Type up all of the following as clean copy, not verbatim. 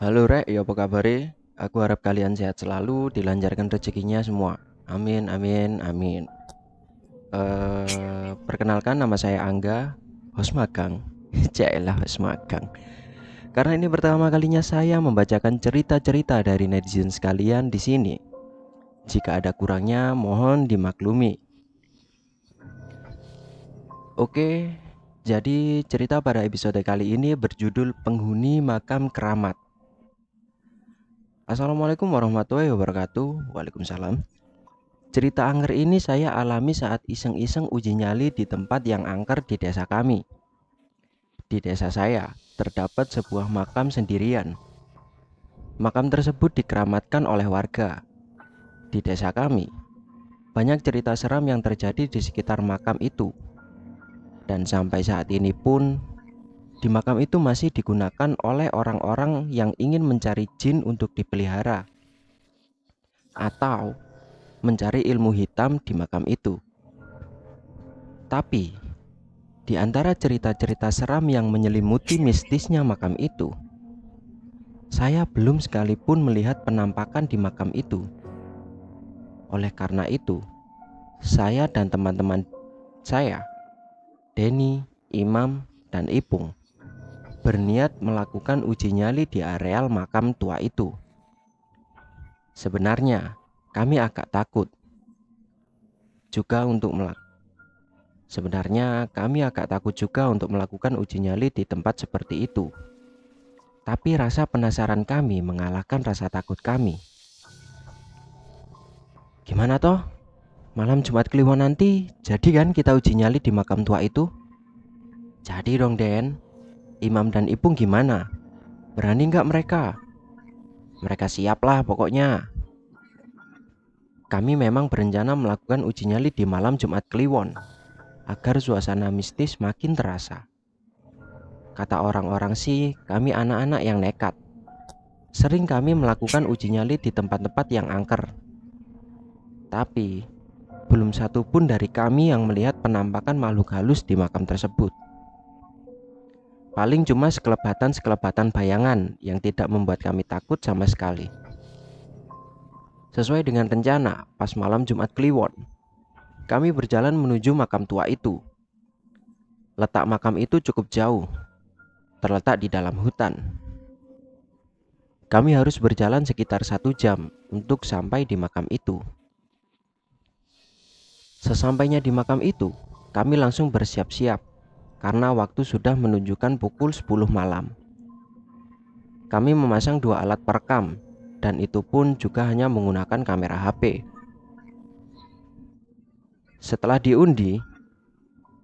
Halo Rek, ya apa kabar? Aku harap kalian sehat selalu, dilancarkan rezekinya semua. Amin, amin, amin. Perkenalkan nama saya Angga, host magang. Cailah host magang. Karena ini pertama kalinya saya membacakan cerita-cerita dari netizen sekalian di sini. Jika ada kurangnya, mohon dimaklumi. Oke, jadi cerita pada episode kali ini berjudul Penghuni Makam Keramat. Assalamualaikum warahmatullahi wabarakatuh. Waalaikumsalam. Cerita angker ini saya alami saat iseng-iseng uji nyali di tempat yang angker di desa kami. Di desa saya, terdapat sebuah makam sendirian. Makam tersebut dikeramatkan oleh warga. Di desa kami, banyak cerita seram yang terjadi di sekitar makam itu. Dan sampai saat ini pun, di makam itu masih digunakan oleh orang-orang yang ingin mencari jin untuk dipelihara atau mencari ilmu hitam di makam itu. Tapi di antara cerita-cerita seram yang menyelimuti mistisnya makam itu, saya belum sekalipun melihat penampakan di makam itu. Oleh karena itu, saya dan teman-teman saya, Denny, Imam, dan Ipung, berniat melakukan uji nyali di areal makam tua itu. Sebenarnya, kami agak takut juga untuk melakukan uji nyali di tempat seperti itu. Tapi rasa penasaran kami mengalahkan rasa takut kami. Gimana toh? Malam Jumat Kliwon nanti, jadi kan kita uji nyali di makam tua itu? Jadi dong Den. Imam dan Ipung gimana? Berani nggak mereka? Mereka siap lah pokoknya. Kami memang berencana melakukan uji nyali di malam Jumat Kliwon agar suasana mistis makin terasa. Kata orang-orang sih, kami anak-anak yang nekat. Sering kami melakukan uji nyali di tempat-tempat yang angker. Tapi belum satu pun dari kami yang melihat penampakan makhluk halus di makam tersebut. Paling cuma sekelebatan-sekelebatan bayangan yang tidak membuat kami takut sama sekali. Sesuai dengan rencana, pas malam Jumat Kliwon, kami berjalan menuju makam tua itu. Letak makam itu cukup jauh, terletak di dalam hutan. Kami harus berjalan sekitar 1 jam untuk sampai di makam itu. Sesampainya di makam itu, kami langsung bersiap-siap karena waktu sudah menunjukkan pukul 10 malam. Kami memasang 2 alat perekam dan itu pun juga hanya menggunakan kamera HP. Setelah diundi,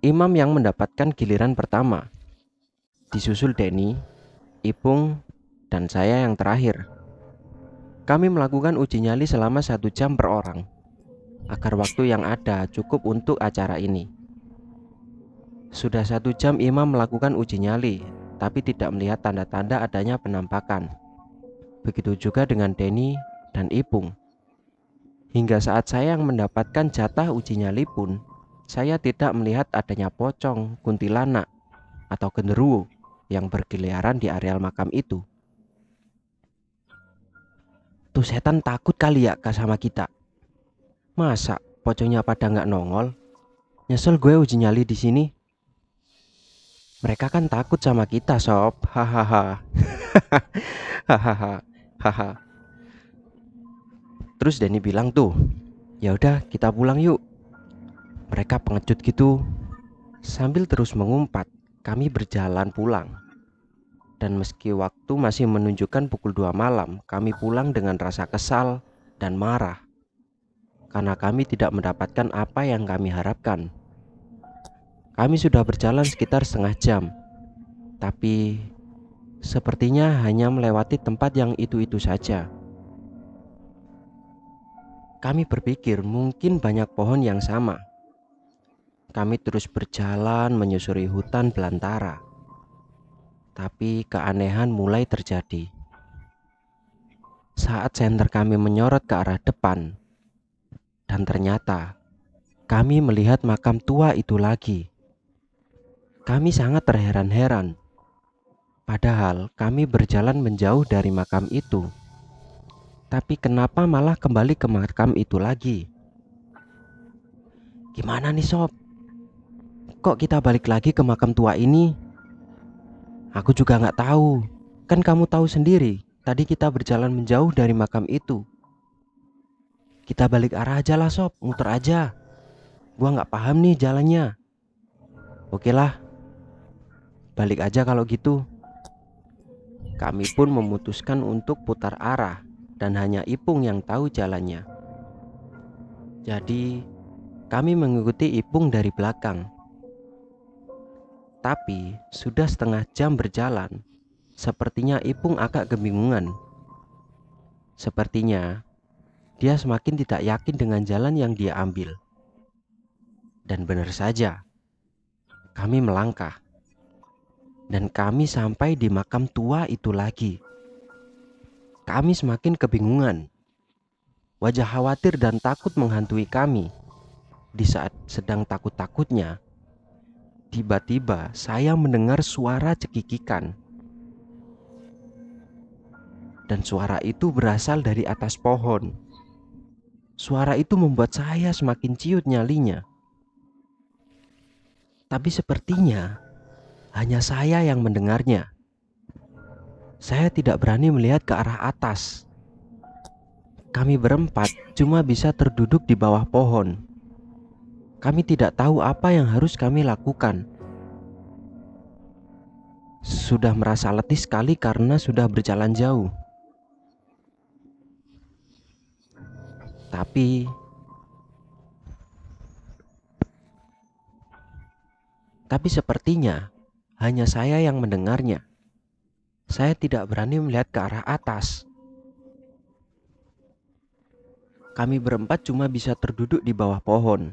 Imam yang mendapatkan giliran pertama, disusul Denny, Ipung, dan saya yang terakhir. Kami melakukan uji nyali selama 1 jam per orang agar waktu yang ada cukup untuk acara ini. Sudah 1 jam Imam melakukan uji nyali, tapi tidak melihat tanda-tanda adanya penampakan. Begitu juga dengan Denny dan Ipung. Hingga saat saya yang mendapatkan jatah uji nyali pun, saya tidak melihat adanya pocong, kuntilanak, atau genderuwo yang berkeliaran di areal makam itu. Tuh setan takut kali ya sama kita. Masa pocongnya pada nggak nongol? Nyesel gue uji nyali di sini. Mereka kan takut sama kita sob. Hahaha. Hahaha. Hahaha. Terus Denny bilang tuh, ya udah kita pulang yuk. Mereka pengecut gitu. Sambil terus mengumpat, kami berjalan pulang. Dan meski waktu masih menunjukkan pukul 2 malam, kami pulang dengan rasa kesal dan marah karena kami tidak mendapatkan apa yang kami harapkan. Kami sudah berjalan sekitar setengah jam, tapi sepertinya hanya melewati tempat yang itu-itu saja. Kami berpikir mungkin banyak pohon yang sama. Kami terus berjalan menyusuri hutan belantara. Tapi keanehan mulai terjadi. Saat senter kami menyorot ke arah depan, dan ternyata kami melihat makam tua itu lagi. Kami sangat terheran-heran. Padahal kami berjalan menjauh dari makam itu. Tapi kenapa malah kembali ke makam itu lagi? Gimana nih sob? Kok kita balik lagi ke makam tua ini? Aku juga nggak tahu. Kan kamu tahu sendiri, tadi kita berjalan menjauh dari makam itu. Kita balik arah aja lah sob, muter aja. Gua nggak paham nih jalannya. Oke lah, balik aja kalau gitu. Kami pun memutuskan untuk putar arah dan hanya Ipung yang tahu jalannya. Jadi, kami mengikuti Ipung dari belakang. Tapi, sudah setengah jam berjalan. Sepertinya Ipung agak kebingungan. Sepertinya, dia semakin tidak yakin dengan jalan yang dia ambil. Dan benar saja, kami melangkah. Dan kami sampai di makam tua itu lagi. Kami semakin kebingungan. Wajah khawatir dan takut menghantui kami. Di saat sedang takut-takutnya, tiba-tiba saya mendengar suara cekikikan. Dan suara itu berasal dari atas pohon. Suara itu membuat saya semakin ciut nyalinya. Tapi sepertinya hanya saya yang mendengarnya. Saya tidak berani melihat ke arah atas. Kami berempat cuma bisa terduduk di bawah pohon. Kami tidak tahu apa yang harus kami lakukan. Sudah merasa letih sekali karena sudah berjalan jauh. Tapi sepertinya hanya saya yang mendengarnya. Saya tidak berani melihat ke arah atas. Kami berempat cuma bisa terduduk di bawah pohon.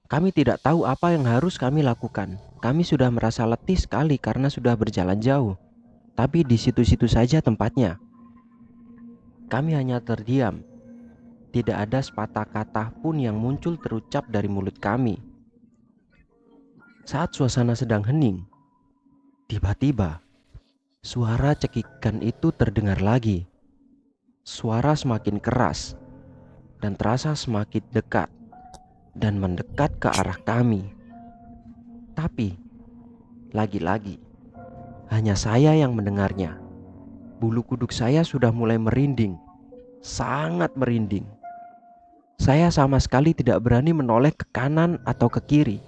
Kami tidak tahu apa yang harus kami lakukan. Kami sudah merasa letih sekali karena sudah berjalan jauh. Tapi di situ-situ saja tempatnya. Kami hanya terdiam. Tidak ada sepatah kata pun yang muncul terucap dari mulut kami. Saat suasana sedang hening, tiba-tiba suara cekikan itu terdengar lagi. Suara semakin keras dan terasa semakin dekat dan mendekat ke arah kami. Tapi lagi-lagi hanya saya yang mendengarnya. Bulu kuduk saya sudah mulai merinding, sangat merinding. Saya sama sekali tidak berani menoleh ke kanan atau ke kiri.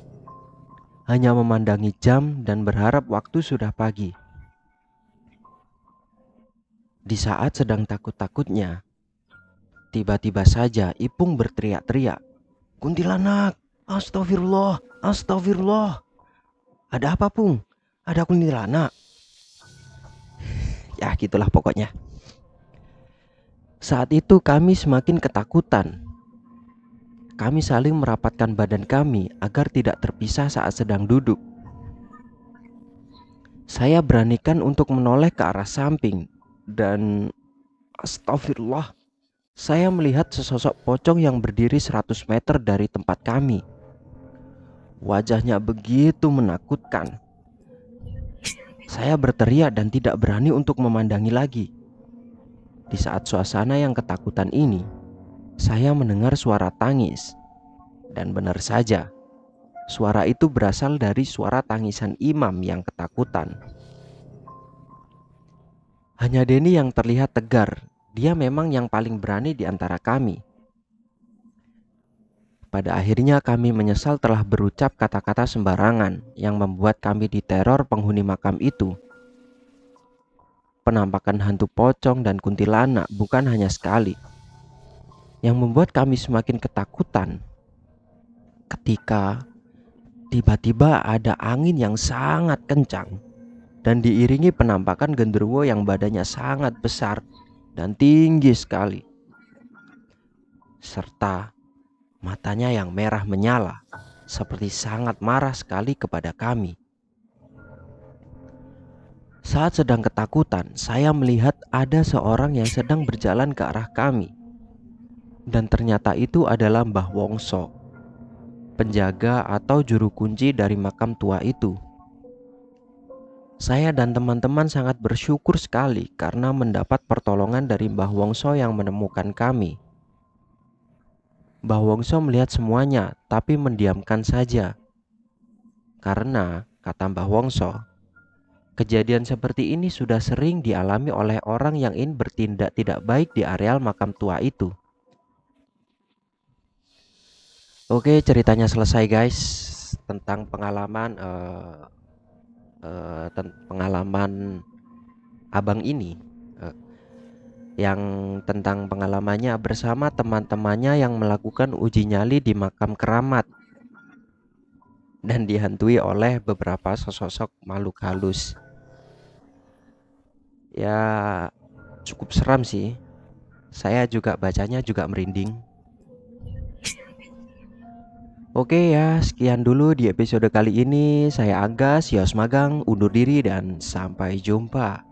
Hanya memandangi jam dan berharap waktu sudah pagi. Di saat sedang takut-takutnya, tiba-tiba saja Ipung berteriak-teriak, "Kuntilanak! Astagfirullah! Astagfirullah!" "Ada apa, Pung? Ada kuntilanak?" Ya gitulah pokoknya. Saat itu kami semakin ketakutan. Kami saling merapatkan badan kami agar tidak terpisah saat sedang duduk. Saya beranikan untuk menoleh ke arah samping dan astagfirullah, saya melihat sesosok pocong yang berdiri 100 meter dari tempat kami. Wajahnya begitu menakutkan. Saya berteriak dan tidak berani untuk memandangi lagi. Di saat suasana yang ketakutan ini, saya mendengar suara tangis. Dan benar saja, suara itu berasal dari suara tangisan imam yang ketakutan. Hanya Denny yang terlihat tegar. Dia memang yang paling berani di antara kami. Pada akhirnya kami menyesal telah berucap kata-kata sembarangan yang membuat kami diteror penghuni makam itu. Penampakan hantu pocong dan kuntilanak bukan hanya sekali. Yang membuat kami semakin ketakutan ketika tiba-tiba ada angin yang sangat kencang dan diiringi penampakan genderuwo yang badannya sangat besar dan tinggi sekali, serta matanya yang merah menyala seperti sangat marah sekali kepada kami. Saat sedang ketakutan, saya melihat ada seorang yang sedang berjalan ke arah kami. Dan ternyata itu adalah Mbah Wongso, penjaga atau juru kunci dari makam tua itu. Saya dan teman-teman sangat bersyukur sekali karena mendapat pertolongan dari Mbah Wongso yang menemukan kami. Mbah Wongso melihat semuanya, tapi mendiamkan saja. Karena, kata Mbah Wongso, kejadian seperti ini sudah sering dialami oleh orang yang ingin bertindak tidak baik di areal makam tua itu. Oke, ceritanya selesai guys, tentang pengalaman abang ini, eh, yang tentang pengalamannya bersama teman-temannya yang melakukan uji nyali di makam keramat dan dihantui oleh beberapa sosok makhluk halus. Ya, cukup seram sih. Saya juga bacanya juga merinding. Oke ya, sekian dulu di episode kali ini. Saya Angga, Sios Magang, undur diri dan sampai jumpa.